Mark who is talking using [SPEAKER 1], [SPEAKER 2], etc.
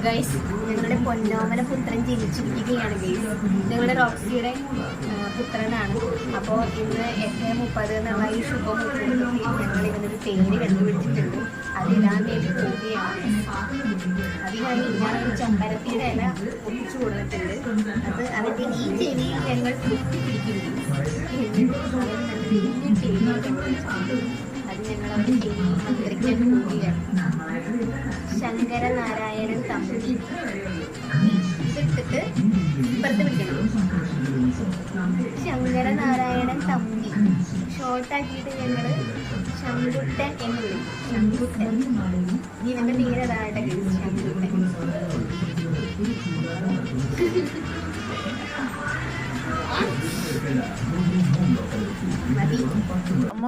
[SPEAKER 1] Guys, ഞങ്ങളുടെ പൊന്നോമന പുത്രൻ ജനിച്ചിരിക്കുകയാണ് guys. ഞങ്ങളുടെ റോക്സിയുടെ പുത്രനാണ്. അപ്പോൾ ഇന്ന് 8:30 എന്നുള്ള ഈ ശുഭമുഹൂർത്തത്തിൽ ഞങ്ങൾ ഇവനൊരു പേര് കണ്ടുപിടിച്ചിട്ടുണ്ട്. അതിടാൻ വേണ്ടി പോവുകയാണ്. അതിനായി ഞാനൊരു ചെമ്പരത്തിയുടെ ഇല പൊട്ടിച്ചു കൊടുത്തിട്ടുണ്ട്. അതിൻ്റെ ഈ ചെവിയിൽ ഞങ്ങൾ പിടിക്കുന്നു. അത് ഞങ്ങൾ അവരുടെ ചെവിയിൽ മന്ത്രിക്കാൻ പോവുകയാണ്. ശങ്കരനാരായണൻ തമ്പി ഇതിട്ടിട്ട് ഇപ്പുറത്ത് പിടിക്കണം. ശങ്കരനാരായണൻ തമ്പി ഷോർട്ടാക്കിയിട്ട് ഞങ്ങൾ ശങ്കുട്ടൻ എന്ന് വിളിക്കും. ശങ്കുട്ടൻ ഇവന്റെ പേരതായിട്ട് ശങ്കുട്ടൻ. മതി.
[SPEAKER 2] അമ്മ